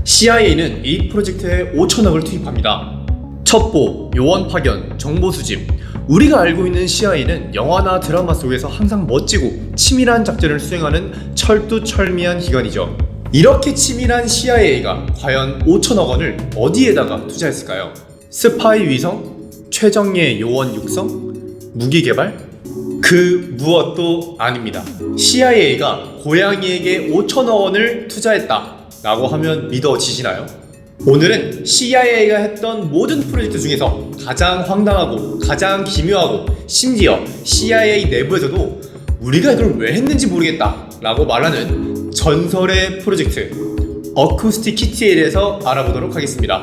CIA는 이 프로젝트에 5천억을 투입합니다. 첩보, 요원 파견, 정보 수집. 우리가 알고 있는 CIA는 영화나 드라마 속에서 항상 멋지고 치밀한 작전을 수행하는 철두철미한 기관이죠. 이렇게 치밀한 CIA가 과연 5천억 원을 어디에다가 투자했을까요? 스파이 위성? 최정예 요원 육성? 무기 개발? 그 무엇도 아닙니다. CIA가 고양이에게 5천억 원을 투자했다 라고 하면 믿어지시나요? 오늘은 CIA가 했던 모든 프로젝트 중에서 가장 황당하고 가장 기묘하고 심지어 CIA 내부에서도 우리가 이걸 왜 했는지 모르겠다 라고 말하는 전설의 프로젝트 어쿠스틱 키트에 대해서 알아보도록 하겠습니다.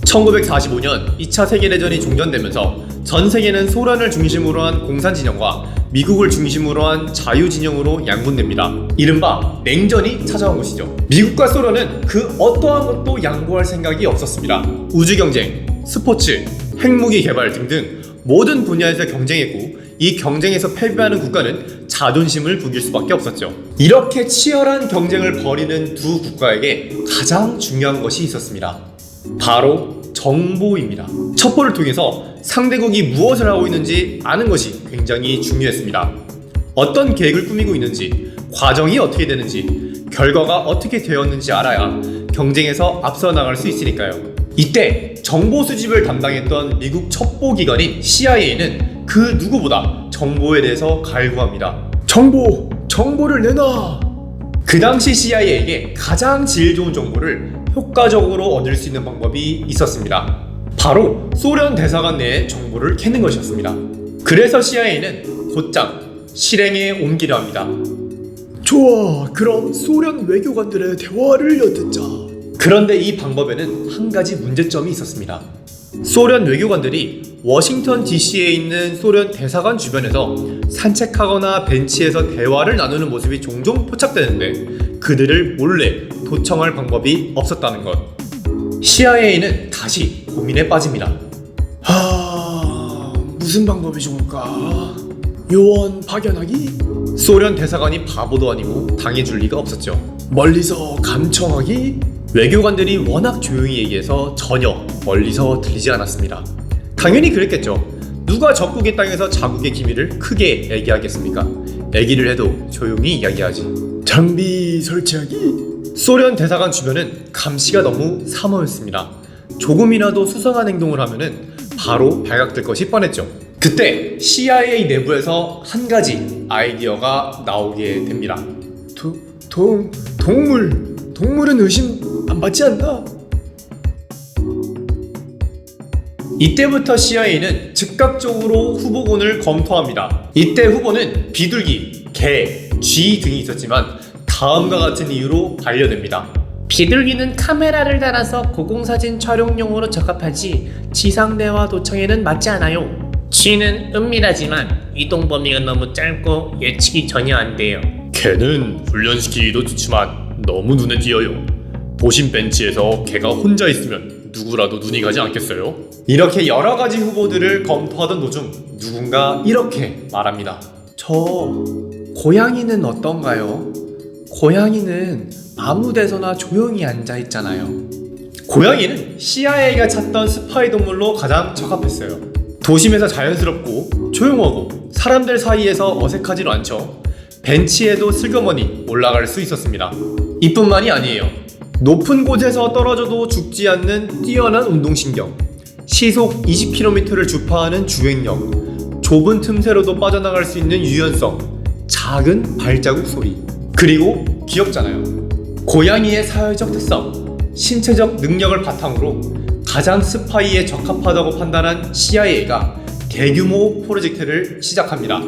1945년 2차 세계대전이 종전되면서 전 세계는 소련을 중심으로 한 공산진영과 미국을 중심으로 한 자유진영으로 양분됩니다. 이른바 냉전이 찾아온 것이죠. 미국과 소련은 그 어떠한 것도 양보할 생각이 없었습니다. 우주경쟁, 스포츠, 핵무기 개발 등등 모든 분야에서 경쟁했고 이 경쟁에서 패배하는 국가는 자존심을 구길 수밖에 없었죠. 이렇게 치열한 경쟁을 벌이는 두 국가에게 가장 중요한 것이 있었습니다. 바로 정보입니다. 첩보를 통해서 상대국이 무엇을 하고 있는지 아는 것이 굉장히 중요했습니다. 어떤 계획을 꾸미고 있는지, 과정이 어떻게 되는지, 결과가 어떻게 되었는지 알아야 경쟁에서 앞서 나갈 수 있으니까요. 이때 정보 수집을 담당했던 미국 첩보기관인 CIA는 그 누구보다 정보에 대해서 갈구합니다. 정보를 내놔! 그 당시 CIA에게 가장 질 좋은 정보를 효과적으로 얻을 수 있는 방법이 있었습니다. 바로 소련 대사관 내의 정보를 캐는 것이었습니다. 그래서 CIA는 곧장 실행에 옮기려 합니다. 좋아, 그럼 소련 외교관들의 대화를 엿듣자. 그런데 이 방법에는 한 가지 문제점이 있었습니다. 소련 외교관들이 워싱턴 DC에 있는 소련 대사관 주변에서 산책하거나 벤치에서 대화를 나누는 모습이 종종 포착되는데 그들을 몰래 도청할 방법이 없었다는 것. CIA는 다시 고민에 빠집니다. 무슨 방법이 좋을까? 요원 파견하기? 소련 대사관이 바보도 아니고 당해줄 리가 없었죠. 멀리서 감청하기? 외교관들이 워낙 조용히 얘기해서 전혀 멀리서 들리지 않았습니다. 당연히 그랬겠죠. 누가 적국의 땅에서 자국의 기밀을 크게 얘기하겠습니까? 얘기를 해도 조용히 이야기하지. 장비 설치하기? 소련 대사관 주변은 감시가 너무 사모였습니다. 조금이라도 수상한 행동을 하면은 바로 발각될 것이 뻔했죠. 그때 CIA 내부에서 한 가지 아이디어가 나오게 됩니다. 동물은 의심 안 받지 않나? 이때부터 CIA는 즉각적으로 후보군을 검토합니다. 이때 후보는 비둘기, 개, 쥐 등이 있었지만 다음과 같은 이유로 반려됩니다. 비둘기는 카메라를 달아서 고공사진 촬영용으로 적합하지 지상대화 도청에는 맞지 않아요. 쥐는 은밀하지만 이동 범위가 너무 짧고 예측이 전혀 안 돼요. 개는 훈련시키기도 좋지만 너무 눈에 띄어요. 도심 벤치에서 개가 혼자 있으면 누구라도 눈이 가지 않겠어요? 이렇게 여러 가지 후보들을 검토하던 도중 누군가 이렇게 말합니다. 고양이는 어떤가요? 고양이는 아무 데서나 조용히 앉아 있잖아요. 고양이는 CIA가 찾던 스파이 동물로 가장 적합했어요. 도심에서 자연스럽고 조용하고 사람들 사이에서 어색하지도 않죠. 벤치에도 슬그머니 올라갈 수 있었습니다. 이뿐만이 아니에요. 높은 곳에서 떨어져도 죽지 않는 뛰어난 운동신경, 시속 20km를 주파하는 주행력, 좁은 틈새로도 빠져나갈 수 있는 유연성, 작은 발자국 소리, 그리고 귀엽잖아요. 고양이의 사회적 특성, 신체적 능력을 바탕으로 가장 스파이에 적합하다고 판단한 CIA가 대규모 프로젝트를 시작합니다.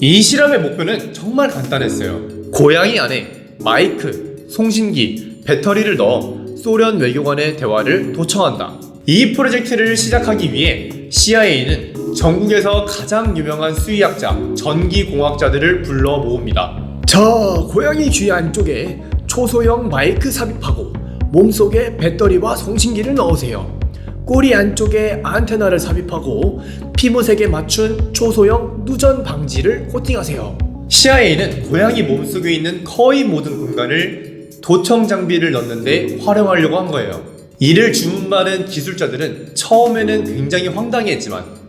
이 실험의 목표는 정말 간단했어요. 고양이 안에 마이크, 송신기, 배터리를 넣어 소련 외교관의 대화를 도청한다. 이 프로젝트를 시작하기 위해 CIA는 전국에서 가장 유명한 수의학자, 전기공학자들을 불러 모읍니다. 자, 고양이 귀 안쪽에 초소형 마이크 삽입하고 몸속에 배터리와 송신기를 넣으세요. 꼬리 안쪽에 안테나를 삽입하고 피부색에 맞춘 초소형 누전 방지를 코팅하세요. CIA는 고양이 몸속에 있는 거의 모든 공간을 도청 장비를 넣는데 활용하려고 한 거예요. 이를 주문받은 기술자들은 처음에는 굉장히 황당해했지만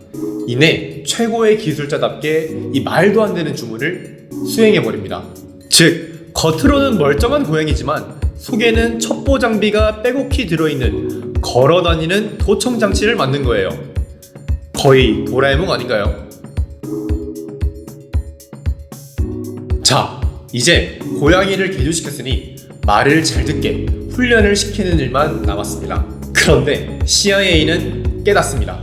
이내 최고의 기술자답게 이 말도 안 되는 주문을 수행해버립니다. 즉, 겉으로는 멀쩡한 고양이지만 속에는 첩보 장비가 빼곡히 들어있는 걸어다니는 도청 장치를 만든 거예요. 거의 도라에몽 아닌가요? 자, 이제 고양이를 개조시켰으니 말을 잘 듣게 훈련을 시키는 일만 남았습니다. 그런데 CIA는 깨닫습니다.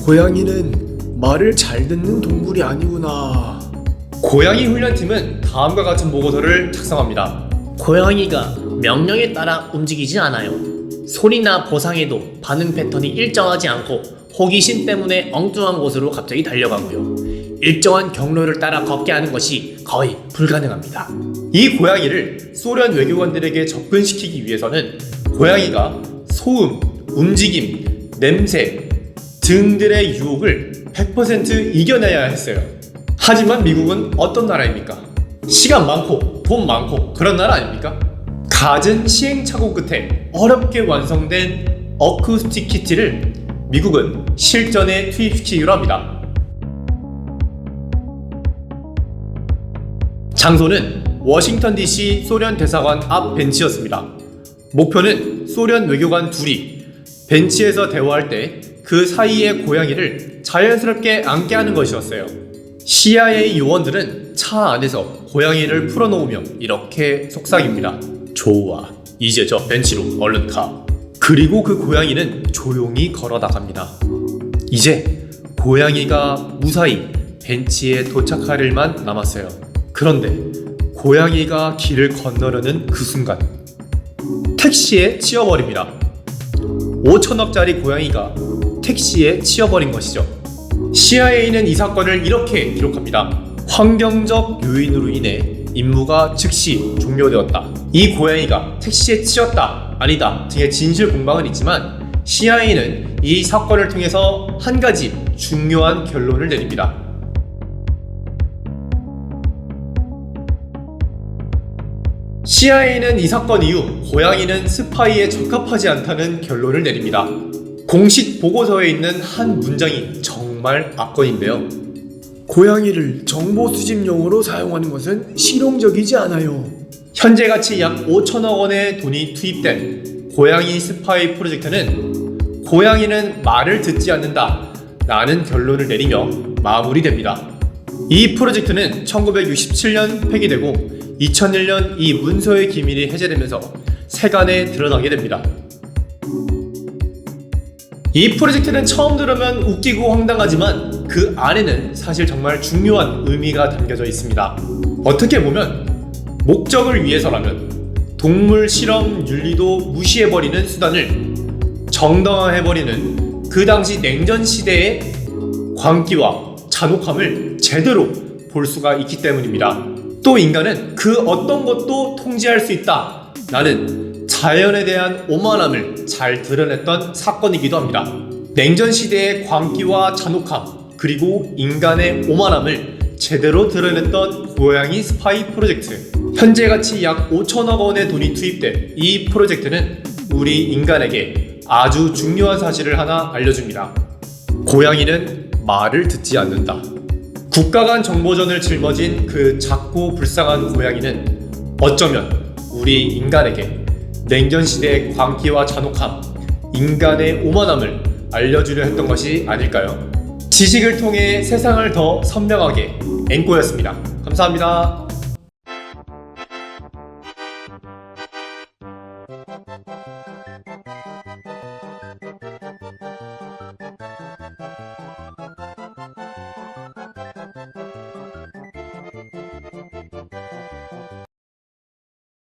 고양이는 말을 잘 듣는 동물이 아니구나. 고양이 훈련팀은 다음과 같은 보고서를 작성합니다. 고양이가 명령에 따라 움직이지 않아요. 소리나 보상에도 반응 패턴이 일정하지 않고 호기심 때문에 엉뚱한 곳으로 갑자기 달려가고요. 일정한 경로를 따라 걷게 하는 것이 거의 불가능합니다. 이 고양이를 소련 외교관들에게 접근시키기 위해서는 고양이가 소음, 움직임, 냄새 등들의 유혹을 100% 이겨내야 했어요. 하지만 미국은 어떤 나라입니까? 시간 많고 돈 많고 그런 나라 아닙니까? 갖은 시행착오 끝에 어렵게 완성된 어쿠스틱 키트를 미국은 실전에 투입시키기로 합니다. 장소는 워싱턴 DC 소련 대사관 앞 벤치였습니다. 목표는 소련 외교관 둘이 벤치에서 대화할 때 그 사이에 고양이를 자연스럽게 앉게 하는 것이었어요. CIA 요원들은 차 안에서 고양이를 풀어놓으며 이렇게 속삭입니다. 좋아, 이제 저 벤치로 얼른 가. 그리고 그 고양이는 조용히 걸어 나갑니다. 이제 고양이가 무사히 벤치에 도착할 일만 남았어요. 그런데 고양이가 길을 건너려는 그 순간 택시에 치여버립니다. 5천억짜리 고양이가 택시에 치여버린 것이죠. CIA는 이 사건을 이렇게 기록합니다. 환경적 요인으로 인해 임무가 즉시 종료되었다. 이 고양이가 택시에 치였다, 아니다 등의 진실 공방은 있지만 CIA는 이 사건을 통해서 한 가지 중요한 결론을 내립니다. CIA는 이 사건 이후 고양이는 스파이에 적합하지 않다는 결론을 내립니다. 공식 보고서에 있는 한 문장이 정말 압권인데요. 고양이를 정보 수집용으로 사용하는 것은 실용적이지 않아요. 현재 가치 약 5천억 원의 돈이 투입된 고양이 스파이 프로젝트는 고양이는 말을 듣지 않는다 라는 결론을 내리며 마무리됩니다. 이 프로젝트는 1967년 폐기되고 2001년 이 문서의 기밀이 해제되면서 세간에 드러나게 됩니다. 이 프로젝트는 처음 들으면 웃기고 황당하지만 그 안에는 사실 정말 중요한 의미가 담겨져 있습니다. 어떻게 보면 목적을 위해서라면 동물 실험 윤리도 무시해버리는 수단을 정당화해버리는 그 당시 냉전 시대의 광기와 잔혹함을 제대로 볼 수가 있기 때문입니다. 또 인간은 그 어떤 것도 통제할 수 있다 라는 자연에 대한 오만함을 잘 드러냈던 사건이기도 합니다. 냉전 시대의 광기와 잔혹함 그리고 인간의 오만함을 제대로 드러냈던 고양이 스파이 프로젝트. 현재 가치 약 5천억 원의 돈이 투입된 이 프로젝트는 우리 인간에게 아주 중요한 사실을 하나 알려줍니다. 고양이는 말을 듣지 않는다. 국가 간 정보전을 짊어진 그 작고 불쌍한 고양이는 어쩌면 우리 인간에게 냉전 시대의 광기와 잔혹함, 인간의 오만함을 알려주려 했던 것이 아닐까요? 지식을 통해 세상을 더 선명하게 앵꼬였습니다. 감사합니다.